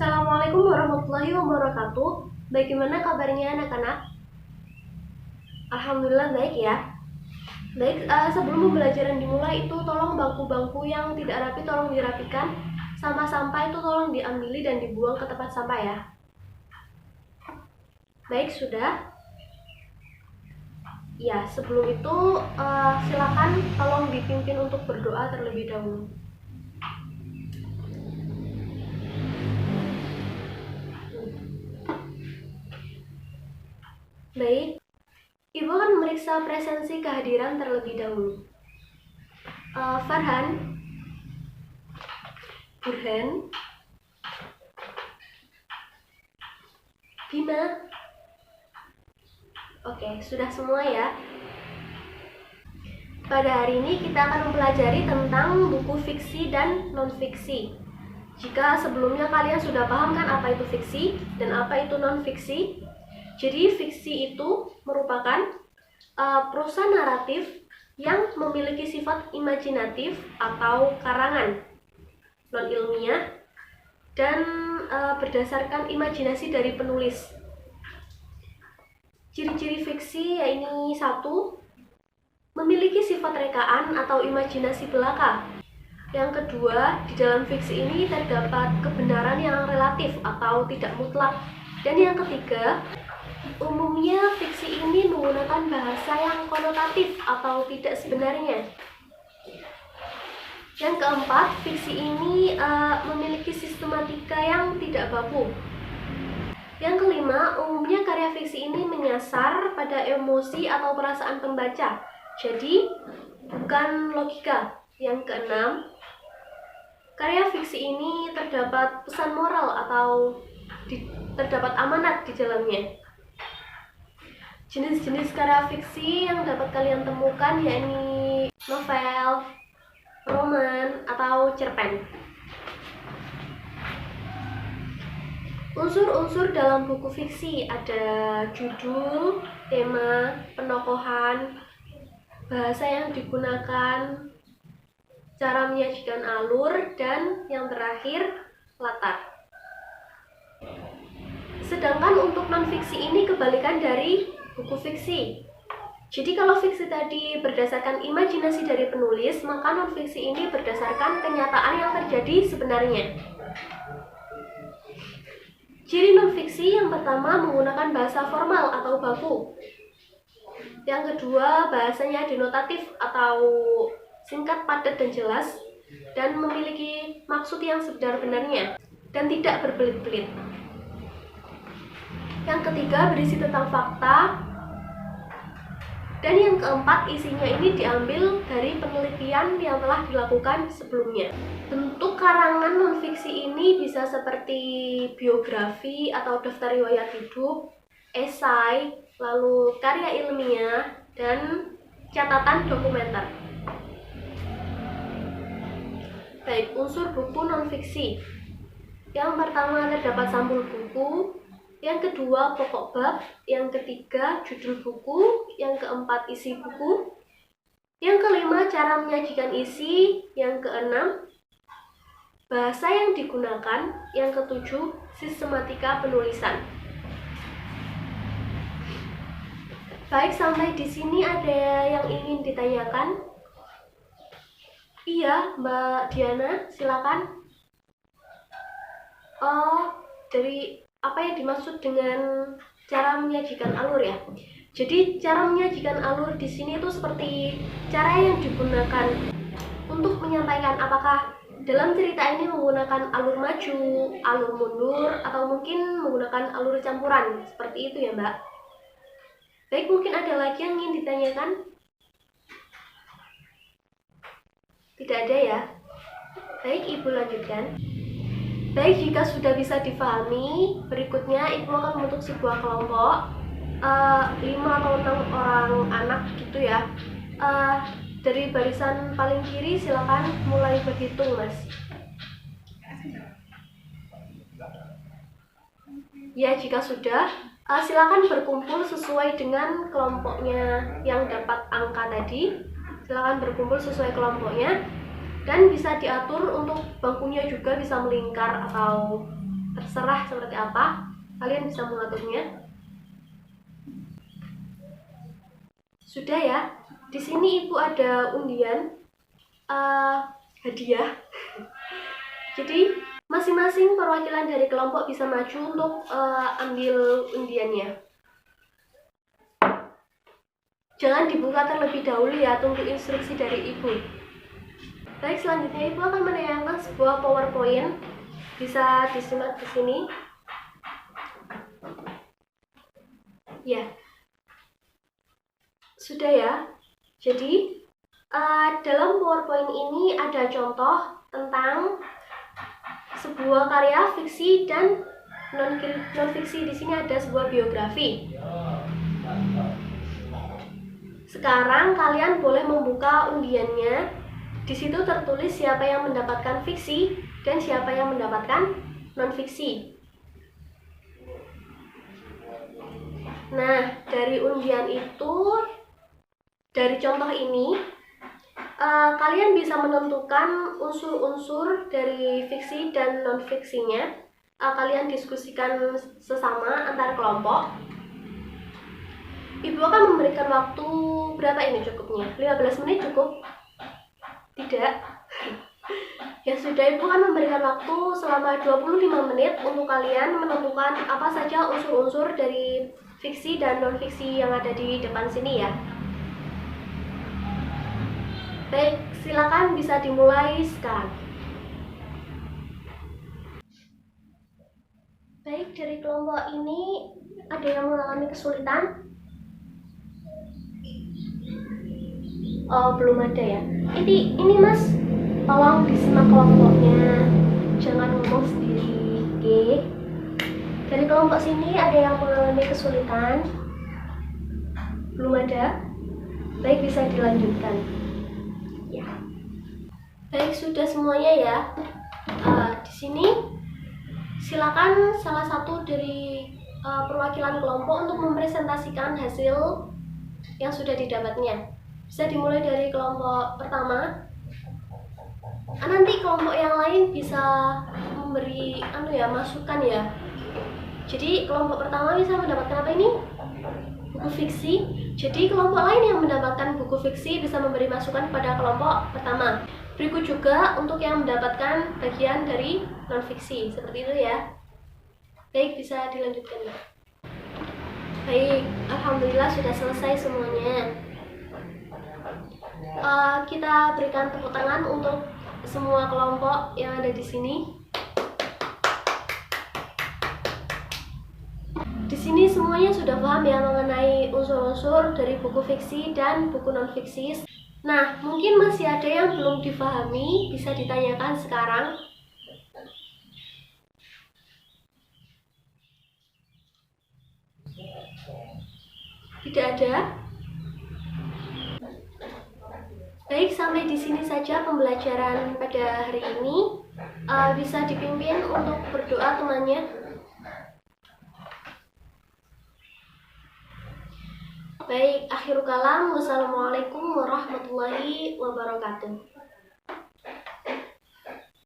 Assalamualaikum warahmatullahi wabarakatuh. Bagaimana kabarnya anak-anak? Alhamdulillah baik ya. Baik, sebelum pembelajaran dimulai itu tolong bangku-bangku yang tidak rapi tolong dirapikan. Sama sampah itu tolong diambil dan dibuang ke tempat sampah ya. Baik, sudah. Ya, sebelum itu silakan tolong dipimpin untuk berdoa terlebih dahulu. Baik, Ibu akan memeriksa presensi kehadiran terlebih dahulu. Farhan, Burhan, Bima. Oke, sudah semua ya. Pada hari ini kita akan mempelajari tentang buku fiksi dan non-fiksi. Jika sebelumnya kalian sudah paham kan apa itu fiksi dan apa itu non-fiksi, jadi fiksi itu merupakan prosa naratif yang memiliki sifat imajinatif atau karangan non-ilmiah dan berdasarkan imajinasi dari penulis. Ciri-ciri fiksi yaitu 1. Memiliki sifat rekaan atau imajinasi belaka. Yang kedua, di dalam fiksi ini terdapat kebenaran yang relatif atau tidak mutlak. Dan yang ketiga, umumnya fiksi ini menggunakan bahasa yang konotatif atau tidak sebenarnya. Yang keempat, fiksi ini memiliki sistematika yang tidak baku. Yang kelima, umumnya karya fiksi ini menyasar pada emosi atau perasaan pembaca, jadi bukan logika. Yang keenam, karya fiksi ini terdapat pesan moral atau terdapat amanat di dalamnya. Jenis-jenis karya fiksi yang dapat kalian temukan yakni novel, roman, atau cerpen. Unsur-unsur dalam buku fiksi ada judul, tema, penokohan, bahasa yang digunakan, cara menyajikan alur, dan yang terakhir, latar. Sedangkan untuk non-fiksi ini kebalikan dari buku fiksi. Jadi kalau fiksi tadi berdasarkan imajinasi dari penulis, maka non-fiksi ini berdasarkan kenyataan yang terjadi sebenarnya. Ciri non-fiksi yang pertama menggunakan bahasa formal atau baku. Yang kedua, bahasanya denotatif atau singkat, padat, dan jelas, dan memiliki maksud yang sebenar-benarnya dan tidak berbelit-belit. Yang ketiga, berisi tentang fakta. Dan yang keempat, isinya ini diambil dari penelitian yang telah dilakukan sebelumnya. Bentuk karangan non-fiksi ini bisa seperti biografi atau daftar riwayat hidup, esai, lalu karya ilmiah, dan catatan dokumenter. Baik, unsur buku non-fiksi. Yang pertama terdapat sampul buku, yang kedua pokok bab, yang ketiga judul buku, yang keempat isi buku, yang kelima cara menyajikan isi, yang keenam bahasa yang digunakan, yang ketujuh sistematika penulisan. Baik, sampai di sini ada yang ingin ditanyakan? Iya, Mbak Diana, silakan. Dari apa yang dimaksud dengan cara menyajikan alur ya? Jadi cara menyajikan alur di sini itu seperti cara yang digunakan untuk menyampaikan apakah dalam cerita ini menggunakan alur maju, alur mundur, atau mungkin menggunakan alur campuran. Seperti itu ya, Mbak. Baik, mungkin ada lagi yang ingin ditanyakan? Tidak ada ya? Baik, Ibu lanjutkan. Baik, jika sudah bisa difahami, berikutnya Ibu akan membentuk sebuah kelompok 5 atau 6 orang anak gitu ya. Dari barisan paling kiri silakan mulai berhitung, Mas. Ya, jika sudah, silakan berkumpul sesuai dengan kelompoknya yang dapat angka tadi. Silakan berkumpul sesuai kelompoknya. Dan bisa diatur untuk bangkunya juga bisa melingkar atau terserah seperti apa, kalian bisa mengaturnya. Sudah ya, di sini ibu ada undian hadiah. Jadi masing-masing perwakilan dari kelompok bisa maju untuk ambil undiannya. Jangan dibuka terlebih dahulu ya, tunggu instruksi dari ibu. Baik, selanjutnya ibu akan menayangkan sebuah PowerPoint. Bisa disimak di sini. Ya, sudah ya. Jadi dalam PowerPoint ini ada contoh tentang sebuah karya fiksi dan non-fiksi. Di sini ada sebuah biografi. Sekarang kalian boleh membuka undiannya. Di situ tertulis siapa yang mendapatkan fiksi dan siapa yang mendapatkan non-fiksi. Nah, dari undian itu, dari contoh ini, kalian bisa menentukan unsur-unsur dari fiksi dan non-fiksinya. Kalian diskusikan sesama antar kelompok. Ibu akan memberikan waktu berapa ini cukupnya? 15 menit cukup? Tidak? Ya sudah, ibu akan memberikan waktu selama 25 menit untuk kalian menentukan apa saja unsur-unsur dari fiksi dan non-fiksi yang ada di depan sini ya. Baik, silakan bisa dimulai sekarang. Baik, dari kelompok ini ada yang mengalami kesulitan? Oh, belum ada ya. Ini Mas, tolong disimak kelompoknya, jangan ngomong sendiri. Oke. Dari kelompok sini ada yang mengalami kesulitan? Belum ada? Baik, bisa dilanjutkan. Ya. Baik, sudah semuanya ya. Di sini silakan salah satu dari perwakilan kelompok untuk mempresentasikan hasil yang sudah didapatnya. Bisa dimulai dari kelompok pertama. Nanti kelompok yang lain bisa memberi masukan ya. Jadi kelompok pertama bisa mendapatkan apa ini? Buku fiksi. Jadi kelompok lain yang mendapatkan buku fiksi bisa memberi masukan kepada kelompok pertama. Berikut juga untuk yang mendapatkan bagian dari non-fiksi. Seperti itu ya. Baik, bisa dilanjutkan. Baik, alhamdulillah sudah selesai semuanya. Kita berikan tepuk tangan untuk semua kelompok yang ada di sini. Di sini semuanya sudah paham ya mengenai unsur-unsur dari buku fiksi dan buku non-fiksi. Nah, mungkin masih ada yang belum dipahami, bisa ditanyakan sekarang. Tidak ada? Baik, sampai di sini saja pembelajaran pada hari ini. Bisa dipimpin untuk berdoa temannya. Baik, akhirul kalam. Wassalamualaikum warahmatullahi wabarakatuh.